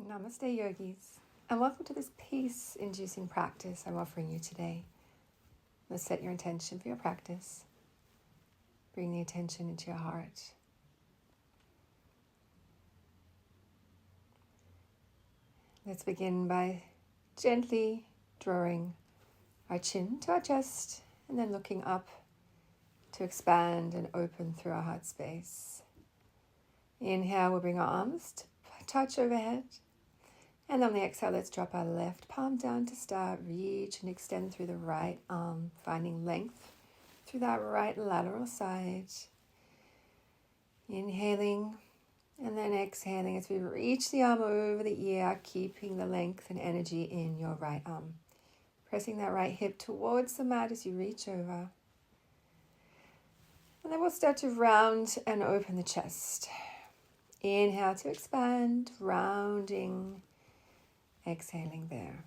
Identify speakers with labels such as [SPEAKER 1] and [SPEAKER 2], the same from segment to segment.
[SPEAKER 1] Namaste, yogis, and welcome to this peace-inducing practice I'm offering you today. Let's set your intention for your practice. Bring the attention into your heart. Let's begin by gently drawing our chin to our chest and then looking up to expand and open through our heart space. Inhale, we'll bring our arms to touch overhead. And on the exhale, let's drop our left palm down to start. Reach and extend through the right arm, finding length through that right lateral side. Inhaling and then exhaling as we reach the arm over the ear, keeping the length and energy in your right arm. Pressing that right hip towards the mat as you reach over. And then we'll start to round and open the chest. Inhale to expand, rounding. Exhaling there.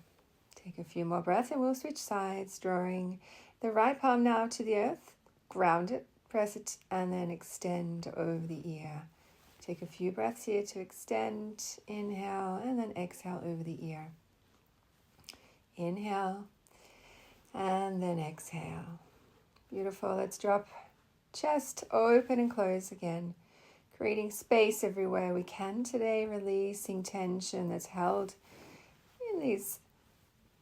[SPEAKER 1] Take a few more breaths and we'll switch sides, drawing the right palm now to the earth. Ground it, press it, and then extend over the ear. Take a few breaths here to extend. Inhale and then exhale over the ear. Inhale and then exhale. Beautiful. Let's drop chest open and close again. Creating space everywhere we can today, releasing tension that's held in these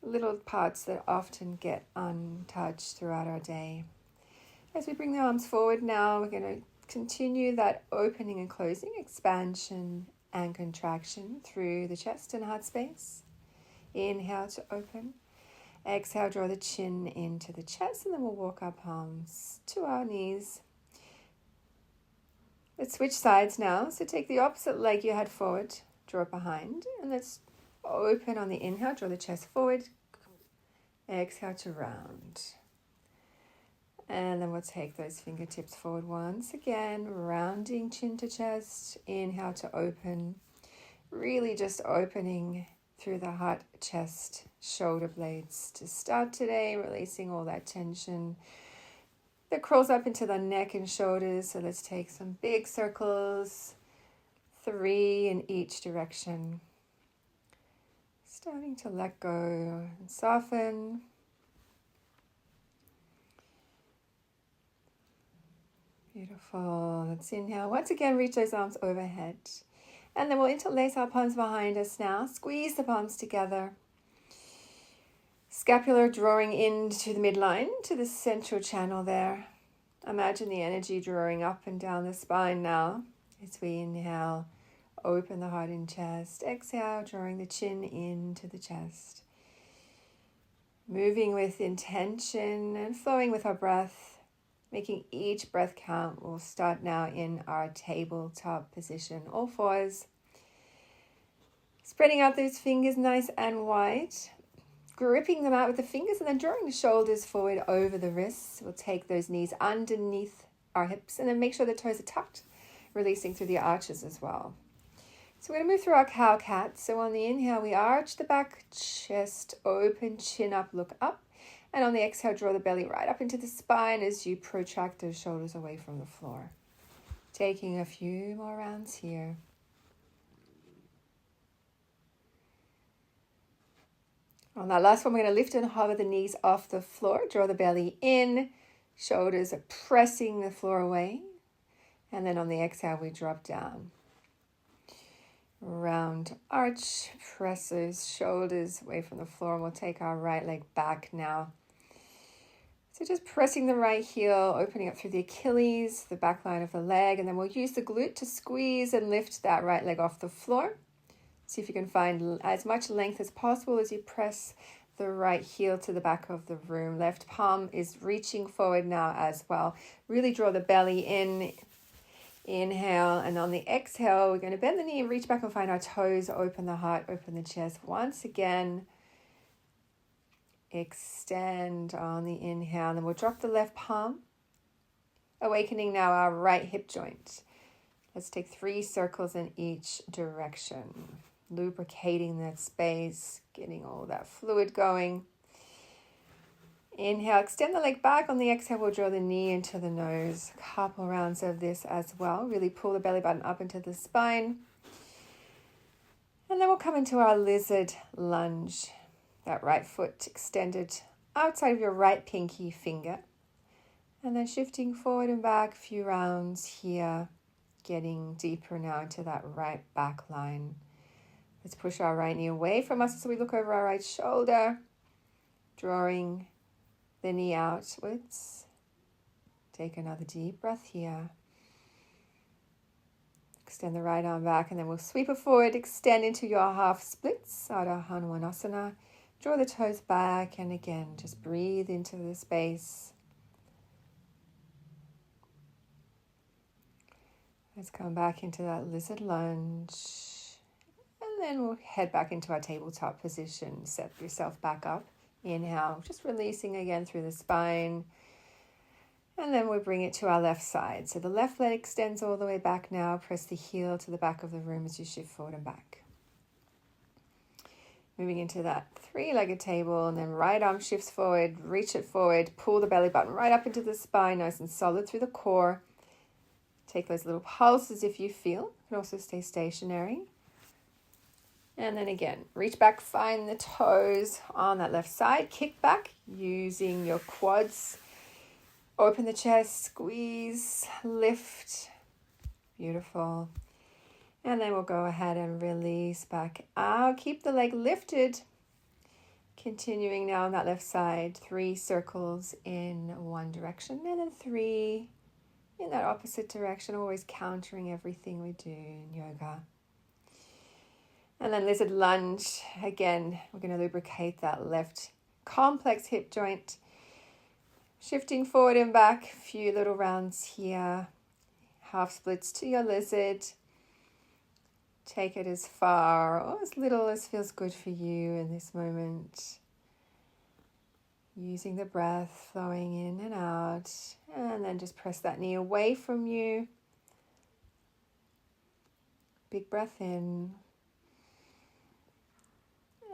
[SPEAKER 1] little parts that often get untouched throughout our day. As we bring the arms forward now, we're going to continue that opening and closing, expansion and contraction through the chest and heart space. Inhale to open. Exhale, draw the chin into the chest, and then we'll walk our palms to our knees. Let's switch sides now. So take the opposite leg you had forward, draw it behind, and let's open on the inhale, draw the chest forward. Exhale to round. And then we'll take those fingertips forward once again, rounding chin to chest. Inhale to open. Really just opening through the heart, chest, shoulder blades to start today, releasing all that tension that crawls up into the neck and shoulders. So let's take some big circles, 3 in each direction. Starting to let go and soften. Beautiful. Let's inhale. Once again, reach those arms overhead. And then we'll interlace our palms behind us now. Squeeze the palms together. Scapula drawing into the midline, to the central channel there. Imagine the energy drawing up and down the spine now as we inhale. Open the heart and chest. Exhale, drawing the chin into the chest. Moving with intention and flowing with our breath. Making each breath count. We'll start now in our tabletop position. All fours. Spreading out those fingers nice and wide. Gripping them out with the fingers and then drawing the shoulders forward over the wrists. We'll take those knees underneath our hips and then make sure the toes are tucked. Releasing through the arches as well. So we're going to move through our cow-cat. So on the inhale, we arch the back, chest open, chin up, look up. And on the exhale, draw the belly right up into the spine as you protract those shoulders away from the floor. Taking a few more rounds here. On that last one, we're going to lift and hover the knees off the floor. Draw the belly in. Shoulders are pressing the floor away. And then on the exhale, we drop down. Round arch, press those shoulders away from the floor, and we'll take our right leg back now. So just pressing the right heel, opening up through the Achilles, the back line of the leg, and then we'll use the glute to squeeze and lift that right leg off the floor. See if you can find as much length as possible as you press the right heel to the back of the room. Left palm is reaching forward now as well. Really draw the belly in. Inhale, and on the exhale, we're going to bend the knee and reach back and find our toes. Open the heart, open the chest. Once again, extend on the inhale, and then we'll drop the left palm. Awakening now our right hip joint. Let's take 3 circles in each direction. Lubricating that space, getting all that fluid going. Inhale, extend the leg back. On the exhale, we'll draw the knee into the nose. A couple rounds of this as well. Really pull the belly button up into the spine. And then we'll come into our lizard lunge. That right foot extended outside of your right pinky finger. And then shifting forward and back a few rounds here. Getting deeper now into that right back line. Let's push our right knee away from us so we look over our right shoulder. Drawing the knee outwards. Take another deep breath here. Extend the right arm back and then we'll sweep it forward. Extend into your half splits, Ardha Hanumanasana. Draw the toes back and again, just breathe into the space. Let's come back into that lizard lunge. And then we'll head back into our tabletop position. Set yourself back up. Inhale, just releasing again through the spine. And then we'll bring it to our left side. So the left leg extends all the way back now. Press the heel to the back of the room as you shift forward and back. Moving into that three-legged table, and then right arm shifts forward, reach it forward, pull the belly button right up into the spine, nice and solid through the core. Take those little pulses if you feel. You can also stay stationary. And then again, reach back, find the toes on that left side. Kick back using your quads. Open the chest, squeeze, lift. Beautiful. And then we'll go ahead and release back out. Keep the leg lifted. Continuing now on that left side. 3 circles in one direction and then 3 in that opposite direction. Always countering everything we do in yoga. And then lizard lunge. Again, we're going to lubricate that left complex hip joint. Shifting forward and back. A few little rounds here. Half splits to your lizard. Take it as far or as little as feels good for you in this moment. Using the breath, flowing in and out. And then just press that knee away from you. Big breath in.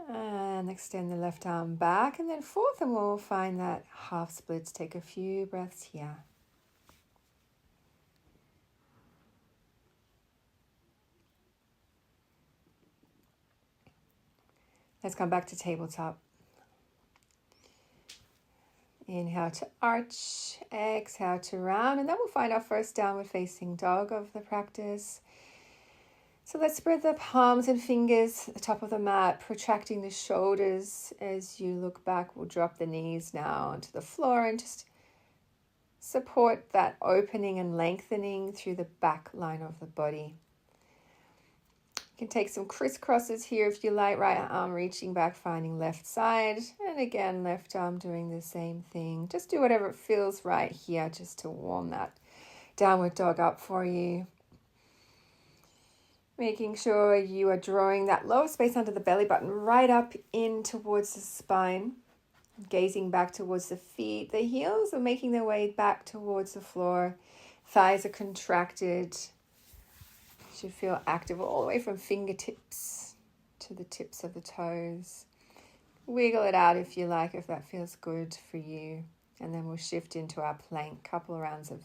[SPEAKER 1] And extend the left arm back. And then fourth, and we'll find that half splits. Take a few breaths here. Let's come back to tabletop. Inhale to arch, exhale to round, and then we'll find our first downward facing dog of the practice. So let's spread the palms and fingers at the top of the mat, protracting the shoulders as you look back. We'll drop the knees now onto the floor and just support that opening and lengthening through the back line of the body. You can take some crisscrosses here if you like. Right arm reaching back, finding left side. And again, left arm doing the same thing. Just do whatever feels right here just to warm that downward dog up for you. Making sure you are drawing that lower space under the belly button right up in towards the spine. Gazing back towards the feet. The heels are making their way back towards the floor. Thighs are contracted. Should feel active all the way from fingertips to the tips of the toes. Wiggle it out if you like, if that feels good for you. And then we'll shift into our plank. Couple of rounds of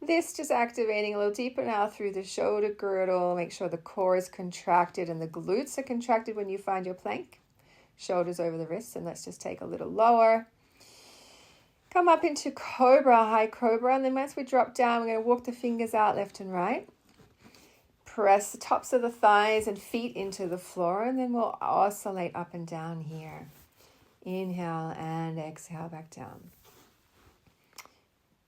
[SPEAKER 1] this, just activating a little deeper now through the shoulder girdle. Make sure the core is contracted and the glutes are contracted when you find your plank. Shoulders over the wrists, and let's just take a little lower. Come up into cobra, high cobra, and then once we drop down, we're going to walk the fingers out left and right. Press the tops of the thighs and feet into the floor, and then we'll oscillate up and down here. Inhale and exhale back down.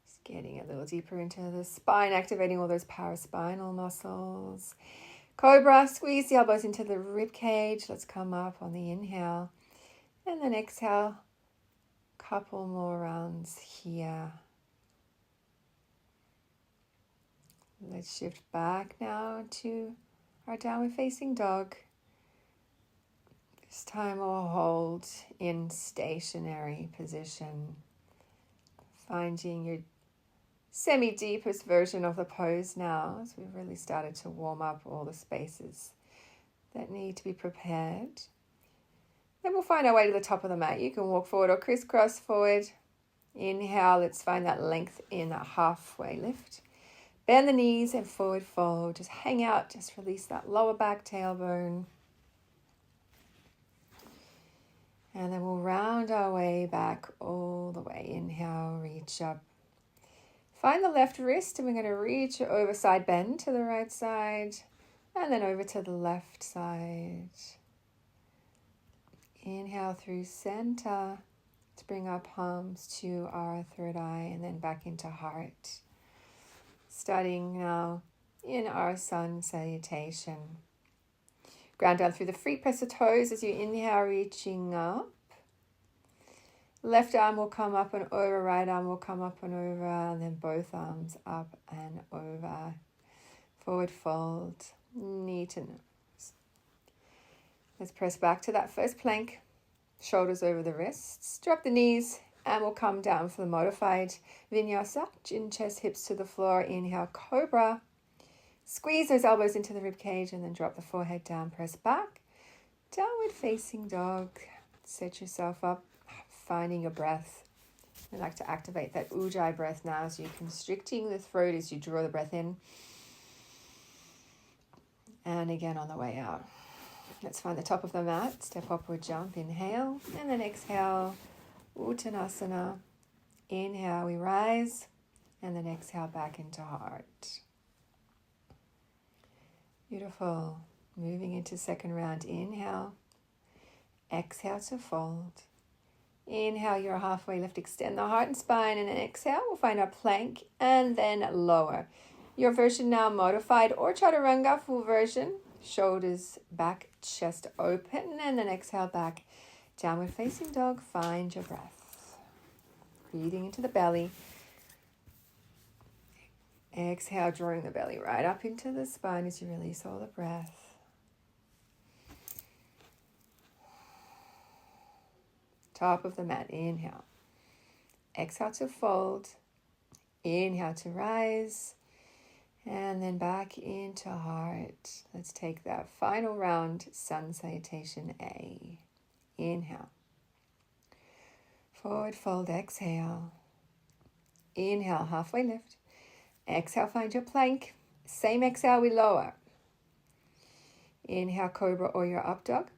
[SPEAKER 1] Just getting a little deeper into the spine, activating all those paraspinal muscles. Cobra, squeeze the elbows into the rib cage. Let's come up on the inhale, and then exhale. Couple more rounds here. Let's shift back now to our downward facing dog. This time we'll hold in stationary position, finding your semi-deepest version of the pose now as we've really started to warm up all the spaces that need to be prepared. Then we'll find our way to the top of the mat. You can walk forward or crisscross forward. Inhale, let's find that length in that halfway lift. Bend the knees and forward fold. Just hang out, just release that lower back tailbone. And then we'll round our way back all the way. Inhale, reach up. Find the left wrist and we're going to reach over, side bend to the right side and then over to the left side. Inhale through center to bring our palms to our third eye and then back into heart. Starting now in our sun salutation. Ground down through the feet, press the toes as you inhale, reaching up. Left arm will come up and over, right arm will come up and over, and then both arms up and over. Forward fold, knee to nose. Let's press back to that first plank. Shoulders over the wrists. Drop the knees and we'll come down for the modified vinyasa. Chin, chest, hips to the floor. Inhale, cobra. Squeeze those elbows into the rib cage and then drop the forehead down. Press back. Downward facing dog. Set yourself up, finding your breath. I like to activate that ujjayi breath now, so you're constricting the throat as you draw the breath in. And again on the way out. Let's find the top of the mat. Step upward jump. Inhale. And then exhale. Uttanasana. Inhale, we rise. And then exhale back into heart. Beautiful. Moving into second round. Inhale. Exhale to fold. Inhale, your halfway lift. Extend the heart and spine. And then exhale, we'll find our plank. And then lower. Your version now modified or chaturanga, full version. Shoulders back, chest open. And then exhale back. Downward facing dog. Find your breath. Breathing into the belly. Exhale, drawing the belly right up into the spine as you release all the breath. Top of the mat, inhale. Exhale to fold. Inhale to rise. And then back into heart. Let's take that final round, sun salutation A. Inhale. Forward fold, exhale. Inhale, halfway lift. Exhale, find your plank. Same exhale, we lower. Inhale, cobra or your up dog.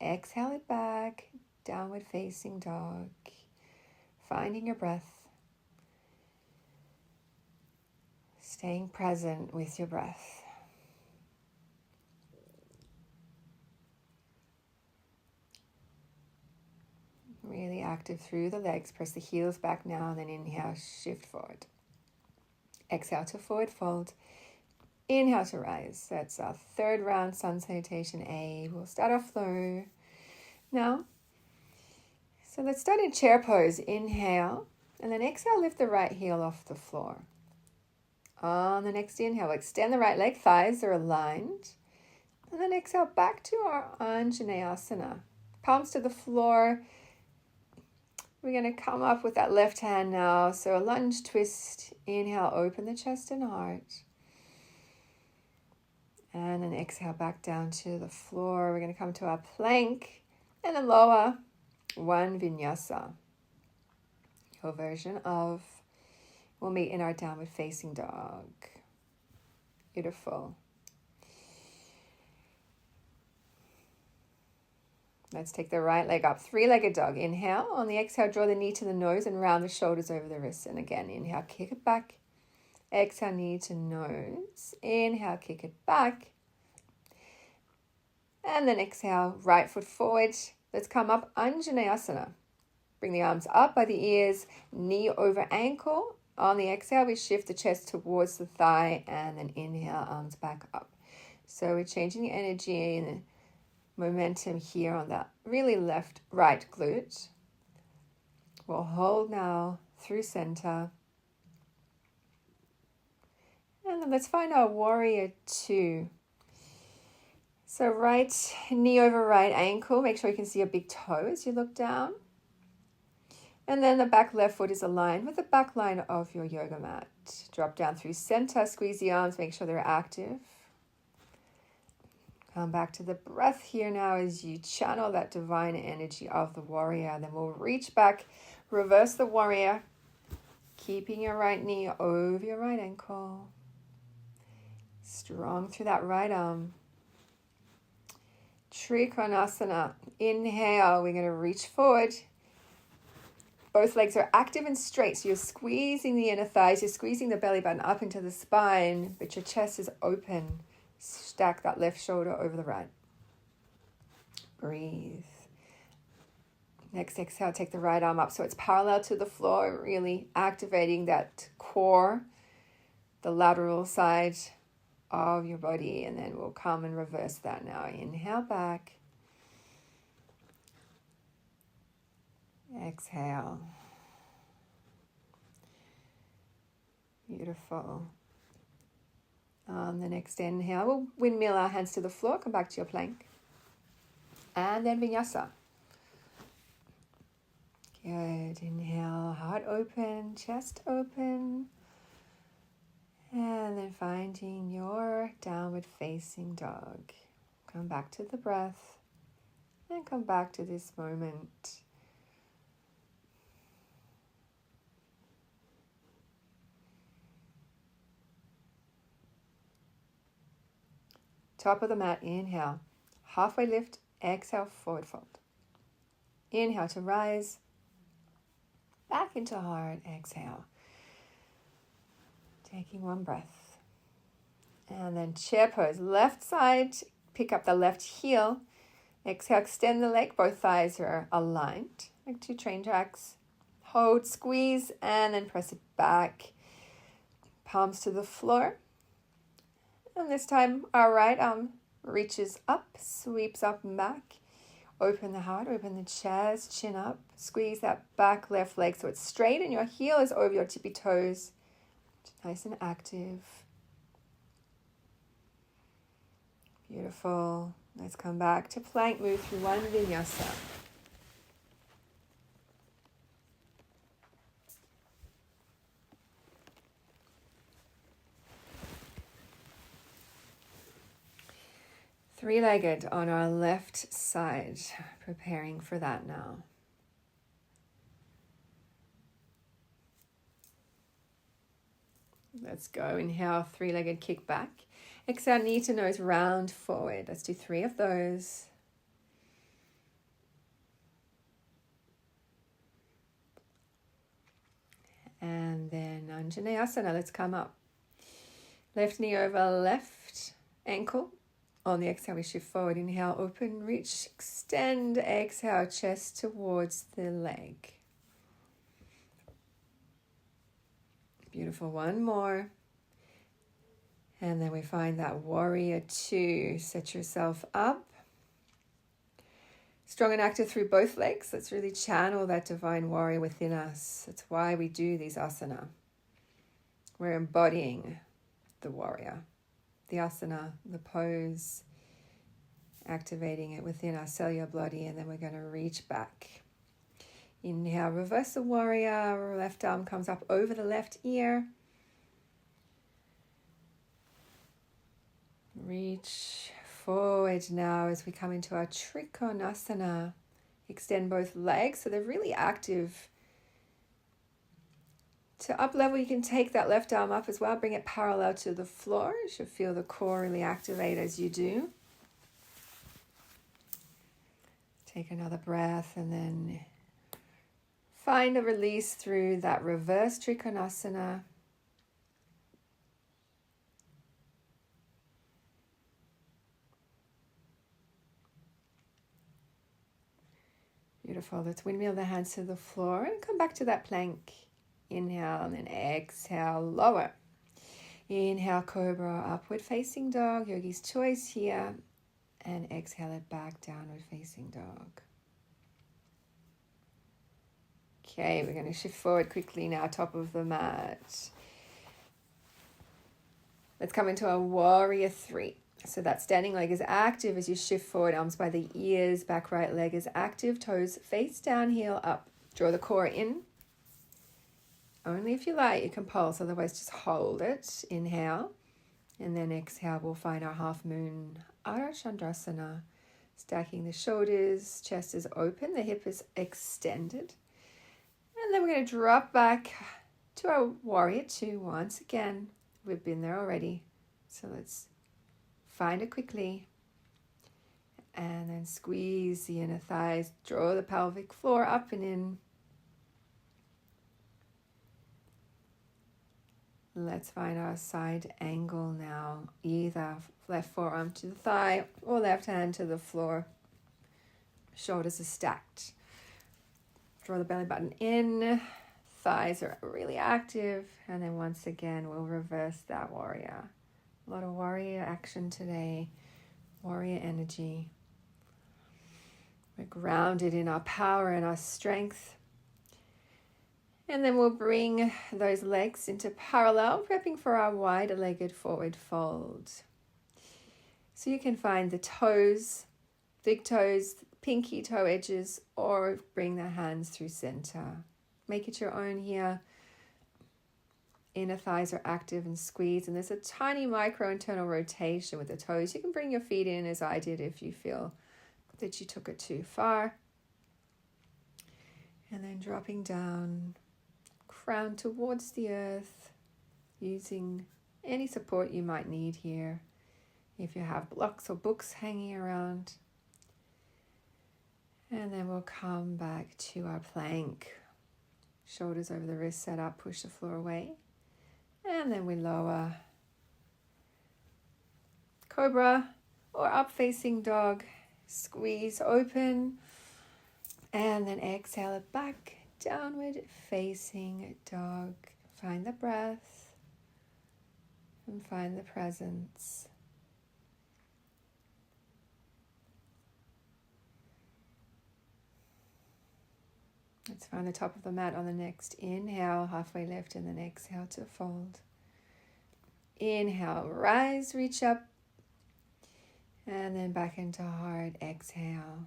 [SPEAKER 1] Exhale it back, downward facing dog. Finding your breath. Staying present with your breath. Really active through the legs. Press the heels back now and then inhale, shift forward. Exhale to forward fold. Inhale to rise. That's our third round, sun salutation A. We'll start off low now. So let's start in chair pose. Inhale. And then exhale, lift the right heel off the floor. On the next inhale, extend the right leg. Thighs are aligned. And then exhale back to our Anjaneyasana. Palms to the floor. We're going to come up with that left hand now. So a lunge twist. Inhale, open the chest and heart. And then exhale back down to the floor. We're going to come to our plank. And then lower. One vinyasa. Your version of. We'll meet in our downward facing dog. Beautiful. Let's take the right leg up. Three-legged dog. Inhale. On the exhale, draw the knee to the nose and round the shoulders over the wrists. And again, inhale, kick it back. Exhale, knee to nose. Inhale, kick it back. And then exhale, right foot forward. Let's come up, Anjaneyasana. Bring the arms up by the ears, knee over ankle. On the exhale, we shift the chest towards the thigh and then inhale, arms back up. So we're changing the energy and the momentum here on that really right glute. We'll hold now through center. And then let's find our warrior two. So right knee over right ankle. Make sure you can see your big toe as you look down. And then the back left foot is aligned with the back line of your yoga mat. Drop down through center, squeeze the arms, make sure they're active. Come back to the breath here now as you channel that divine energy of the warrior. Then we'll reach back, reverse the warrior, keeping your right knee over your right ankle. Strong through that right arm. Trikonasana. Inhale, we're going to reach forward. Both legs are active and straight, so you're squeezing the inner thighs, you're squeezing the belly button up into the spine, but your chest is open. Stack that left shoulder over the right. Breathe. Next exhale, take the right arm up so it's parallel to the floor, really activating that core, the lateral side of your body, and then we'll come and reverse that now. Inhale back. Exhale. Beautiful. On the next inhale, we'll windmill our hands to the floor, come back to your plank. And then vinyasa. Good. Inhale, heart open, chest open. And then finding your downward facing dog. Come back to the breath. And come back to this moment. Top of the mat, inhale. Halfway lift, exhale, forward fold. Inhale to rise. Back into heart, exhale. Taking one breath. And then chair pose. Left side, pick up the left heel. Exhale, extend the leg. Both thighs are aligned, like two train tracks. Hold, squeeze, and then press it back. Palms to the floor. And this time, our right arm reaches up, sweeps up and back. Open the heart, open the chest, chin up. Squeeze that back left leg so it's straight and your heel is over your tippy toes. Nice and active. Beautiful. Let's come back to plank, move through one vinyasa. Three-legged on our left side, preparing for that now. Let's go. Inhale, three-legged kick back. Exhale, knee to nose, round forward. Let's do 3 of those. And then Anjaneyasana, let's come up. Left knee over left ankle. On the exhale, we shift forward. Inhale, open, reach, extend. Exhale, chest towards the leg. Beautiful. One more. And then we find that warrior 2. Set yourself up. Strong and active through both legs. Let's really channel that divine warrior within us. That's why we do these asana. We're embodying the warrior. The asana, the pose, activating it within our cellular body, and then we're going to reach back. Inhale, reverse the warrior, left arm comes up over the left ear. Reach forward now as we come into our Trikonasana. Extend both legs so they're really active. To up level, you can take that left arm up as well. Bring it parallel to the floor. You should feel the core really activate as you do. Take another breath and then find a release through that reverse Trikonasana. Beautiful. Let's windmill the hands to the floor and come back to that plank. Inhale and then exhale, lower. Inhale, cobra, upward facing dog, yogi's choice here. And exhale it back, downward facing dog. Okay, we're going to shift forward quickly now, top of the mat. Let's come into a warrior 3. So that standing leg is active as you shift forward, arms by the ears, back right leg is active, toes face down, heel up. Draw the core in. Only if you like, you can pulse, otherwise just hold it. Inhale, and then exhale, we'll find our half moon Ardha Chandrasana. Stacking the shoulders, chest is open, the hip is extended. And then we're going to drop back to our warrior 2 once again. We've been there already, so let's find it quickly. And then And squeeze the inner thighs. Draw the pelvic floor up and in. Let's find our side angle now. Either left forearm to the thigh or left hand to the floor. Shoulders are stacked. Draw the belly button in. Thighs are really active. And then once again, we'll reverse that warrior. A lot of warrior action today. Warrior energy. We're grounded in our power and our strength. And then we'll bring those legs into parallel, prepping for our wide-legged forward fold. So you can find the toes, big toes, pinky toe edges, or bring the hands through center. Make it your own here. Inner thighs are active and squeezed, and there's a tiny micro internal rotation with the toes. You can bring your feet in as I did if you feel that you took it too far. And then dropping down, crown towards the earth, using any support you might need here. If you have blocks or books hanging around. And then we'll come back to our plank. Shoulders over the wrists, set up, push the floor away. And then we lower. Cobra or up facing dog. Squeeze open. And then exhale it back. Downward facing dog. Find the breath and find the presence. Let's find the top of the mat on the next inhale, halfway lift, and then exhale to fold. Inhale, rise, reach up, and then back into hard exhale.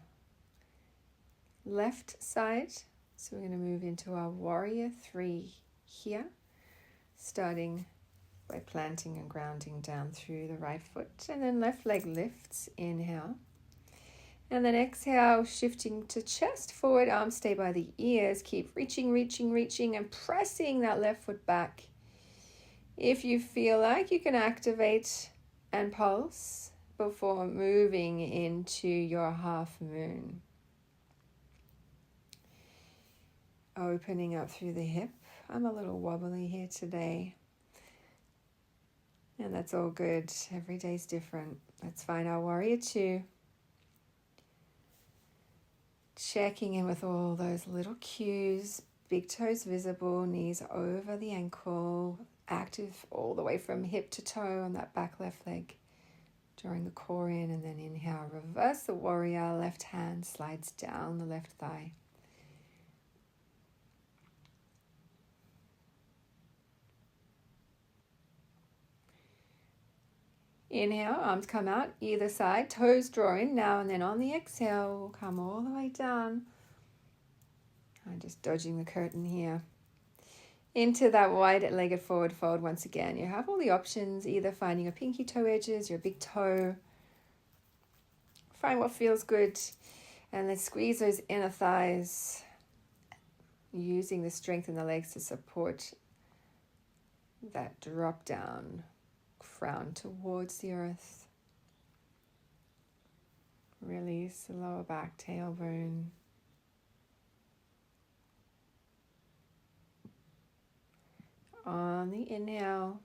[SPEAKER 1] Left side. So we're going to move into our warrior 3 here, starting by planting and grounding down through the right foot, and then left leg lifts, inhale, and then exhale, shifting to chest forward, arms stay by the ears, keep reaching, and pressing that left foot back. If you feel like you can activate and pulse before moving into your half moon. Opening up through the hip. I'm a little wobbly here today. And that's all good. Every day's different. Let's find our warrior 2. Checking in with all those little cues. Big toes visible, knees over the ankle. Active all the way from hip to toe on that back left leg. Drawing the core in, and then inhale. Reverse the warrior. Left hand slides down the left thigh. Inhale, arms come out either side, toes draw in now, and then on the exhale, we'll come all the way down. I'm just dodging the curtain here. Into that wide-legged forward fold once again. You have all the options, either finding your pinky toe edges, your big toe. Find what feels good, and then squeeze those inner thighs, using the strength in the legs to support that drop down. Crown towards the earth. Release the lower back, tailbone. On the inhale,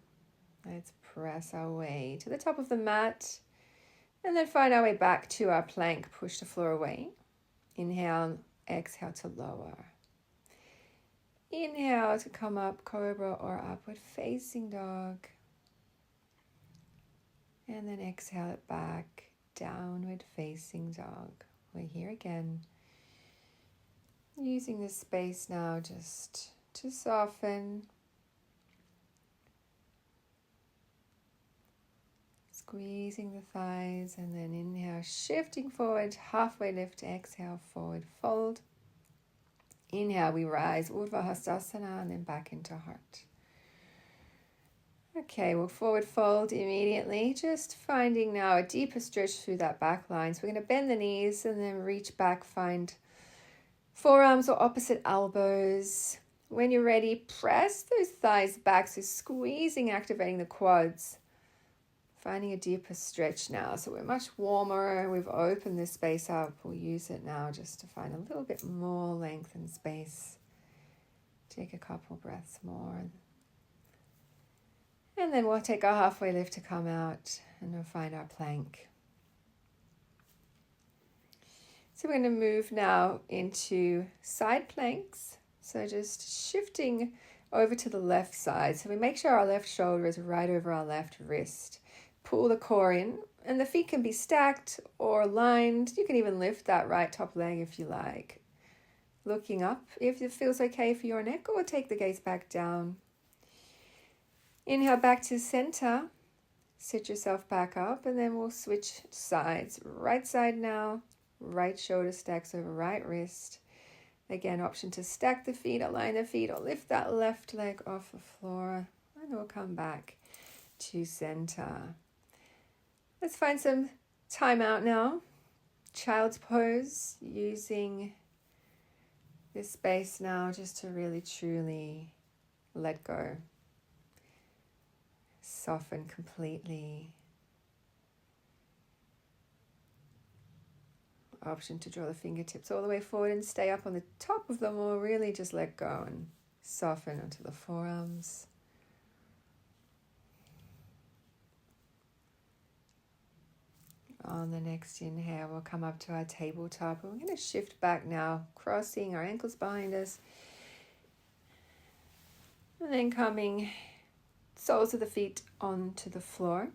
[SPEAKER 1] let's press our way to the top of the mat and then find our way back to our plank. Push the floor away. Inhale, exhale to lower. Inhale to come up, cobra or upward facing dog. And then exhale it back, downward facing dog. We're here again. Using this space now just to soften. Squeezing the thighs, and then inhale, shifting forward, halfway lift, exhale, forward fold. Inhale, we rise, Urdhva Hastasana, and then back into heart. Okay, we'll forward fold immediately, just finding now a deeper stretch through that back line. So we're going to bend the knees and then reach back, find forearms or opposite elbows. When you're ready, press those thighs back, so squeezing, activating the quads. Finding a deeper stretch now. So we're much warmer. We've opened this space up. We'll use it now just to find a little bit more length and space. Take a couple breaths more. And then we'll take our halfway lift to come out and we'll find our plank. So we're going to move now into side planks. So just shifting over to the left side. So we make sure our left shoulder is right over our left wrist. Pull the core in, and the feet can be stacked or aligned. You can even lift that right top leg if you like. Looking up if it feels okay for your neck, or take the gaze back down. Inhale back to center. Sit yourself back up, and then we'll switch sides. Right side now. Right shoulder stacks over right wrist. Again, option to stack the feet, align the feet, or lift that left leg off the floor. And we'll come back to center. Let's find some time out now. Child's pose, using this space now just to really truly let go. Soften completely. Option to draw the fingertips all the way forward and stay up on the top of them, or really just let go and soften onto the forearms. On the next inhale, we'll come up to our tabletop. We're going to shift back now, crossing our ankles behind us. And then coming soles of the feet onto the floor.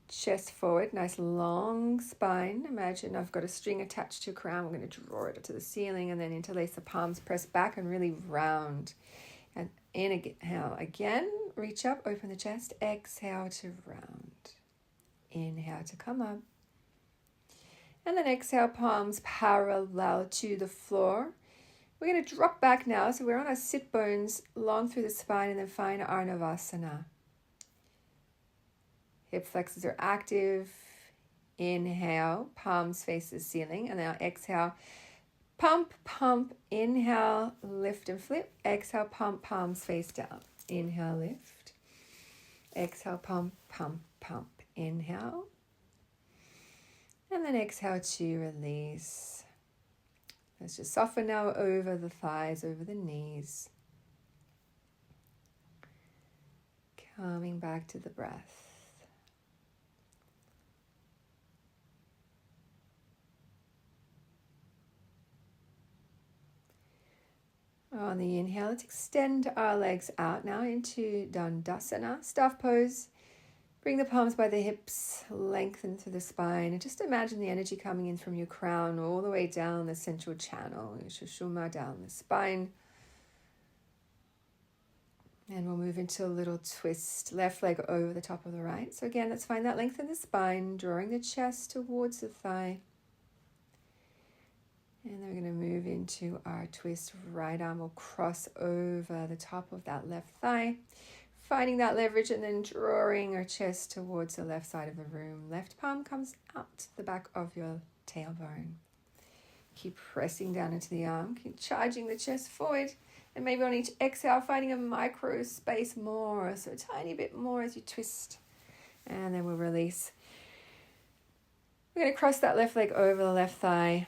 [SPEAKER 1] Chest forward, nice long spine. Imagine I've got a string attached to your crown. We're going to draw it up to the ceiling and then interlace the palms, press back and really round. And inhale again, reach up, open the chest. Exhale to round. Inhale to come up. And then exhale, palms parallel to the floor. We're going to drop back now. So we're on our sit bones, long through the spine, and then find Arnavasana. Hip flexors are active. Inhale, palms face the ceiling. And now exhale, pump, pump. Inhale, lift and flip. Exhale, pump, palms face down. Inhale, lift. Exhale, pump, pump, pump. Inhale. And then exhale to release. Let's just soften now over the thighs, over the knees. Coming back to the breath. On the inhale, let's extend our legs out now into Dandasana, staff pose. Bring the palms by the hips, lengthen through the spine, and just imagine the energy coming in from your crown all the way down the central channel, Shushuma, down the spine. And we'll move into a little twist, left leg over the top of the right. So again, let's find that length in the spine, drawing the chest towards the thigh. And then we're going to move into our twist. Right arm will cross over the top of that left thigh. Finding that leverage and then drawing our chest towards the left side of the room. Left palm comes out to the back of your tailbone. Keep pressing down into the arm. Keep charging the chest forward. And maybe on each exhale, finding a micro space more. So a tiny bit more as you twist. And then we'll release. We're going to cross that left leg over the left thigh.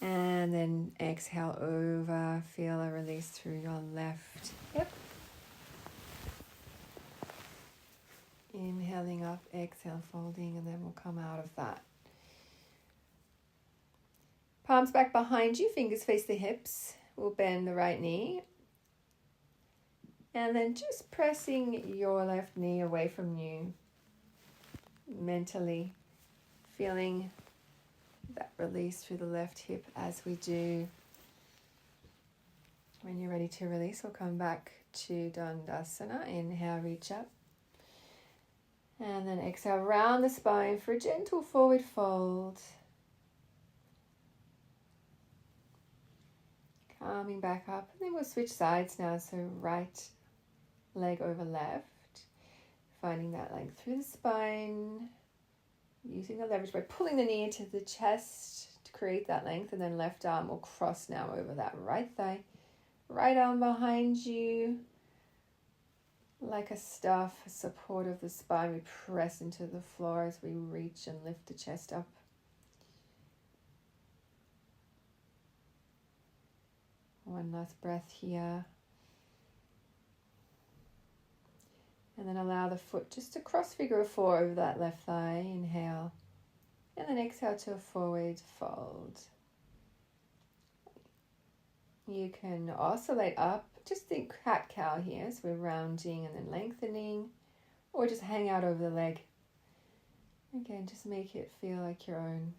[SPEAKER 1] And then exhale over. Feel a release through your left hip. Inhaling up, exhale, folding, and then we'll come out of that. Palms back behind you, fingers face the hips. We'll bend the right knee. And then just pressing your left knee away from you. Mentally feeling that release through the left hip as we do. When you're ready to release, we'll come back to Dandasana. Inhale, reach up. And then exhale, round the spine for a gentle forward fold. Coming back up. And then we'll switch sides now. So right leg over left. Finding that length through the spine. Using the leverage by pulling the knee into the chest to create that length. And then left arm will cross now over that right thigh. Right arm behind you. Like a staff support of the spine, we press into the floor as we reach and lift the chest up. One last breath here. And then allow the foot just to cross figure of four over that left thigh. Inhale. And then exhale to a forward fold. You can oscillate up. Just think cat-cow here. So we're rounding and then lengthening. Or just hang out over the leg. Again, just make it feel like your own.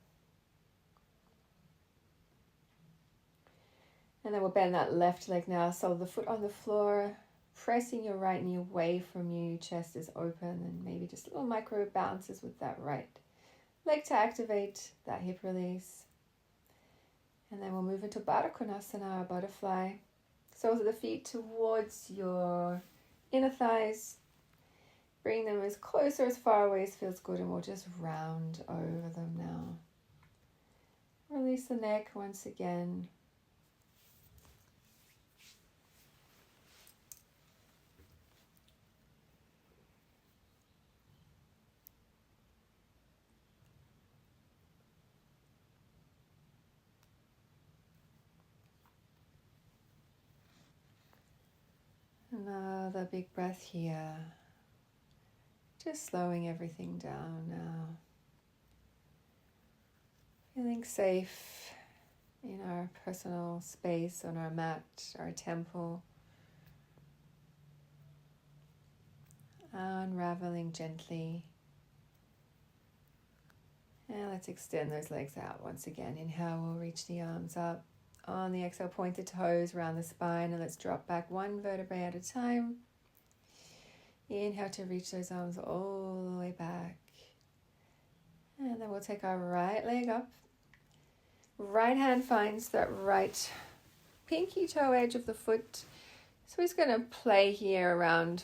[SPEAKER 1] And then we'll bend that left leg now. So the foot on the floor, pressing your right knee away from you. Chest is open, and maybe just little micro bounces with that right leg to activate that hip release. And then we'll move into Baddha Konasana, butterfly. Soles of the feet towards your inner thighs. Bring them as close or as far away as feels good, and we'll just round over them now. Release the neck once again. Another big breath here. Just slowing everything down now. Feeling safe in our personal space, on our mat, our temple. Unraveling gently. And let's extend those legs out once again. Inhale, we'll reach the arms up. On the exhale, point the toes around the spine, and let's drop back one vertebrae at a time. Inhale to reach those arms all the way back. And then we'll take our right leg up. Right hand finds that right pinky toe edge of the foot. So we're just going to play here around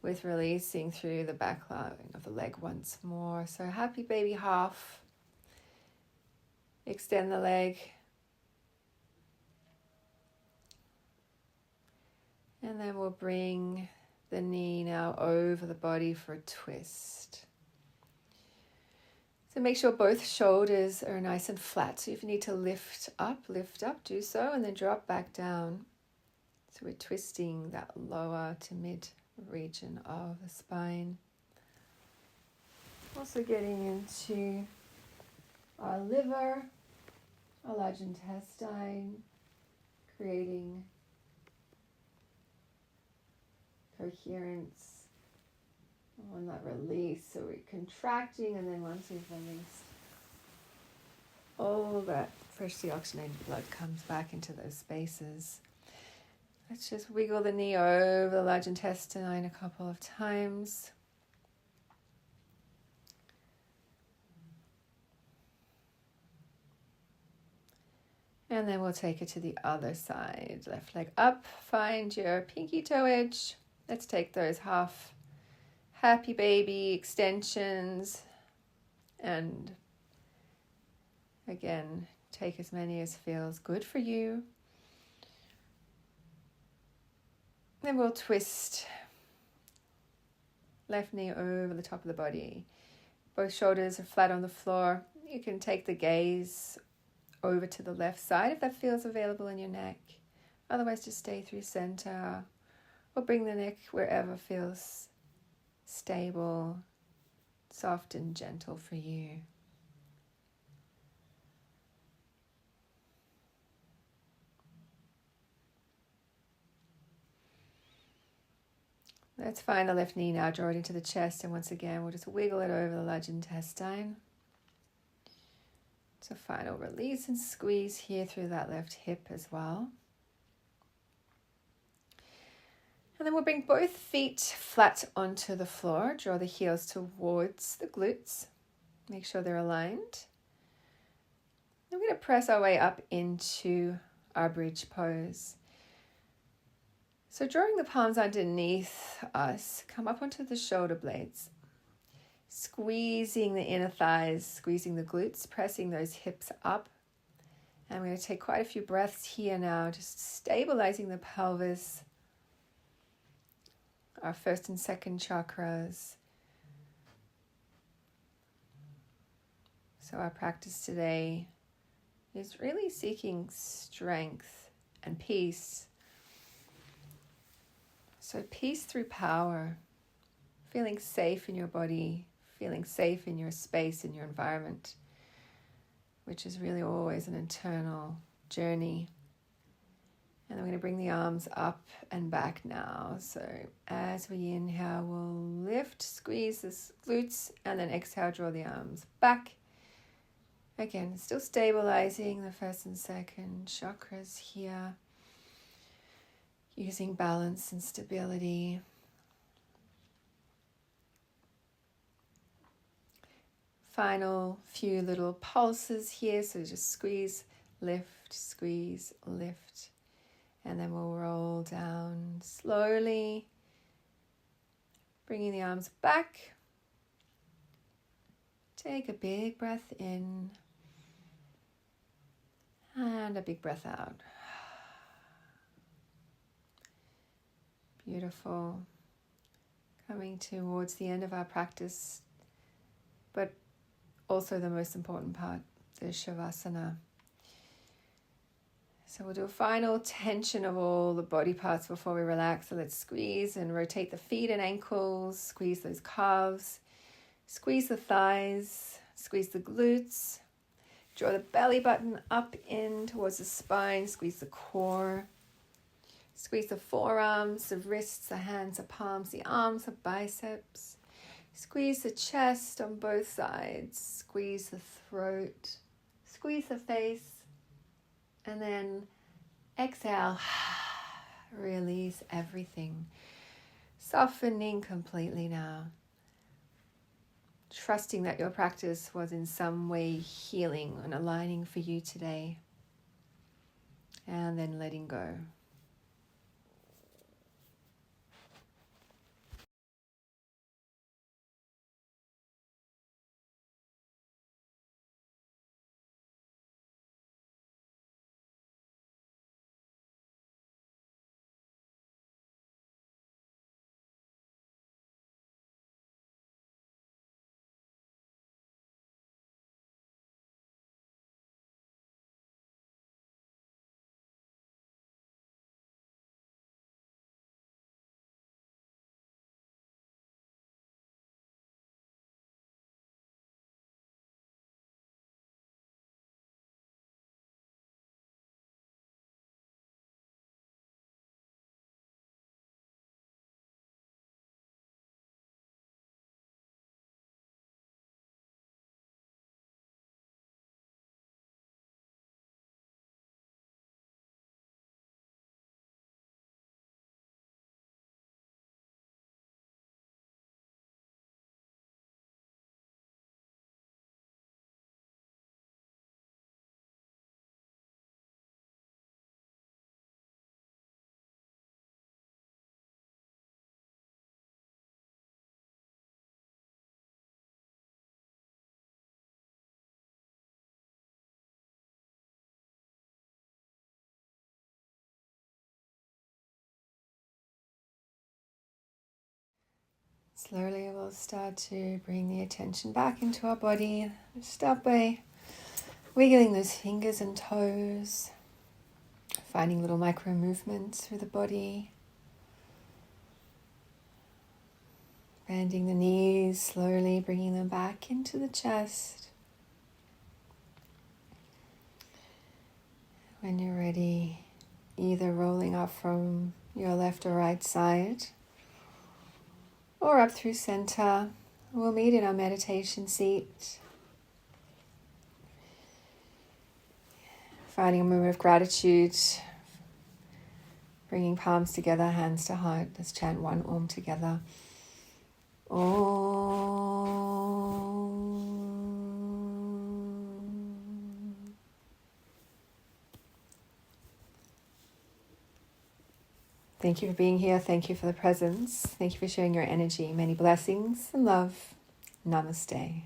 [SPEAKER 1] with releasing through the back line of the leg once more. So happy baby half. Extend the leg. And then we'll bring the knee now over the body for a twist. So make sure both shoulders are nice and flat. So if you need to lift up, do so, and then drop back down. So we're twisting that lower to mid region of the spine. Also getting into our liver, our large intestine, creating coherence on that release. So we're contracting, and then once we've released, all that freshly oxygenated blood comes back into those spaces. Let's just wiggle the knee over the large intestine a couple of times. And then we'll take it to the other side. Left leg up, find your pinky toe edge. Let's take those half happy baby extensions, and again, take as many as feels good for you. Then we'll twist left knee over the top of the body. Both shoulders are flat on the floor. You can take the gaze over to the left side if that feels available in your neck. Otherwise, just stay through center, or bring the neck wherever feels stable, soft and gentle for you. Let's find the left knee now, draw it into the chest, and once again we'll just wiggle it over the large intestine. So final release and squeeze here through that left hip as well. And then we'll bring both feet flat onto the floor. Draw the heels towards the glutes. Make sure they're aligned. Then we're going to press our way up into our bridge pose. So drawing the palms underneath us, come up onto the shoulder blades. Squeezing the inner thighs, squeezing the glutes, pressing those hips up. And we're going to take quite a few breaths here now, just stabilizing the pelvis. our first and second chakras. So our practice today is really seeking strength and peace. So peace through power, feeling safe in your body, feeling safe in your space, in your environment, which is really always an internal journey. And I'm going to bring the arms up and back now. So as we inhale, we'll lift, squeeze the glutes, and then exhale, draw the arms back. Again, still stabilizing the first and second chakras here, using balance and stability. Final few little pulses here, so just squeeze, lift, and then we'll roll down slowly, bringing the arms back. Take a big breath in and a big breath out. Beautiful. Coming towards the end of our practice, but also the most important part, the Shavasana. So we'll do a final tension of all the body parts before we relax. So let's squeeze and rotate the feet and ankles, squeeze those calves, squeeze the thighs, squeeze the glutes, draw the belly button up in towards the spine, squeeze the core, squeeze the forearms, the wrists, the hands, the palms, the arms, the biceps. Squeeze the chest on both sides, squeeze the throat, squeeze the face, and then exhale, release everything, softening completely now. Trusting that your practice was in some way healing and aligning for you today, and then letting go. Slowly we'll start to bring the attention back into our body. Start by wiggling those fingers and toes, finding little micro movements through the body. Bending the knees, slowly bringing them back into the chest. When you're ready, either rolling up from your left or right side, or up through center. We'll meet in our meditation seat. Finding a moment of gratitude. Bringing palms together, hands to heart. Let's chant one Om together. Om. Thank you for being here. Thank you for the presence. Thank you for sharing your energy. Many blessings and love. Namaste.